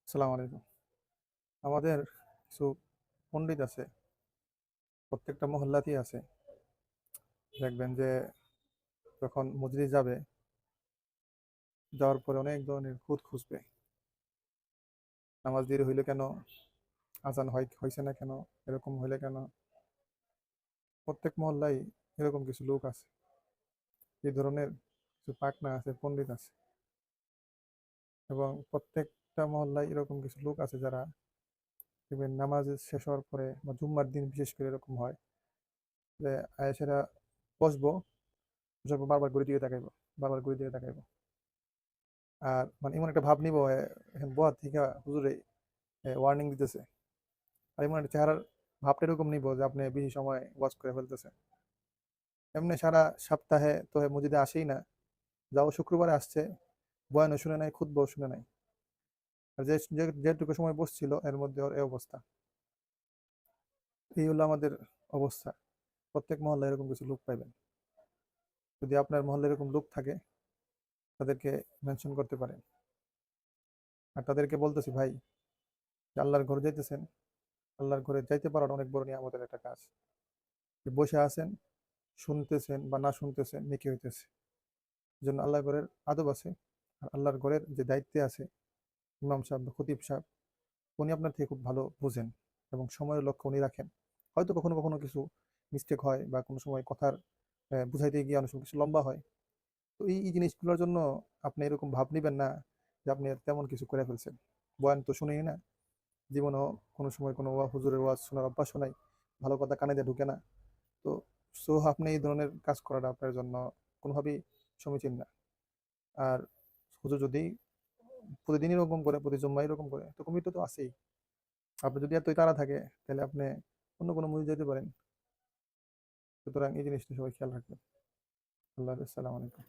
আসসালামু আলাইকুম। আমাদের কিছু পণ্ডিত আছে, প্রত্যেকটা মহল্লাতেই আছে। দেখবেন যে যখন মসজিদে যাবে, যাওয়ার পরে অনেক ধরনের খুঁত খুঁজবে। নামাজ দেরি হইলে কেন, আজান হয়েছে না কেন, এরকম হইলে কেন। প্রত্যেক মহল্লায় এরকম কিছু লোক আছে, এই ধরনের কিছু পাকনা আছে, পণ্ডিত আছে। এবং প্রত্যেকটা মহল্লায় এরকম কিছু লোক আছে যারা দেখবেন নামাজ শেষ হওয়ার পরে বা জুম্মার দিন বিশেষ করে এরকম হয় যে আয়েশেরা বসবো, বসার পর বারবার ঘুরে দিকে তাকাইবো, বারবার ঘুরে দিকে তাকাইবো। আর মানে এমন একটা ভাব নিব এখন বহার থেকে হুজুরে ওয়ার্নিং দিতেছে। আর এমন একটা চেহারার ভাবটা এরকম নিব যে আপনি বেশি সময় ওয়াচ করে ফেলতেছেন। এমনি সারা সপ্তাহে তো মসজিদে আসেই না, যাও শুক্রবারে আসছে, বয়ানও শুনে নাই, খুতবাও শুনে নাই। আর যেটুকু সময় বসছিল এর মধ্যে ওর এই অবস্থা। এই হলো আমাদের অবস্থা। প্রত্যেক মহল্লায় এরকম কিছু লোক পাইবেন। যদি আপনার মহল্লায় এরকম লোক থাকে, তাদেরকে মেনশন করতে পারেন। আর তাদেরকে বলতেছি, ভাই, যে আল্লাহর ঘরে যাইতেছেন, আল্লাহর ঘরে যাইতে পারাটা অনেক বড় নিয়ামতের একটা কাজ। যে বসে আছেন, শুনতেছেন বা না শুনতেছেন, নেকি হইতেছে। এই জন্য আল্লাহর ঘরের আদব আছে। আর আল্লাহর ঘরের যে দায়িত্বে আছে ইমাম সাহেব বা খতিব সাহেব, উনি আপনার থেকে খুব ভালো বুঝেন এবং সময়ের লক্ষ্য উনি রাখেন। হয়তো কখনো কখনো কিছু মিস্টেক হয় বা কোনো সময় কথার বুঝাইতে গিয়ে অনেক সময় কিছু লম্বা হয়। তো এই জিনিসগুলোর জন্য আপনি এরকম ভাব নিবেন না যে আপনি তেমন কিছু করে ফেলছেন। বয়ান তো শুনেই না, জীবনেও কোনো সময় কোনো হুজুরের ওয়াজ শোনার অভ্যাসও নাই, ভালো কথা কানে দিয়ে ঢুকে না। তো আপনি এই ধরনের কাজ করাটা আপনার জন্য কোনোভাবেই সমীচীন না। আর হুজুর যদি প্রতিদিন এরকম করে, প্রতি জুম্মায় এরকম করে, তো কমিটি তো আছেই। আপনি যদি এতই তাড়া থাকে, তাহলে আপনি অন্য কোনো মসজিদে যেতে পারেন। সুতরাং এই জিনিসটা সবাই খেয়াল রাখবেন। আল্লাহ হাফেজ, আসসালামু আলাইকুম।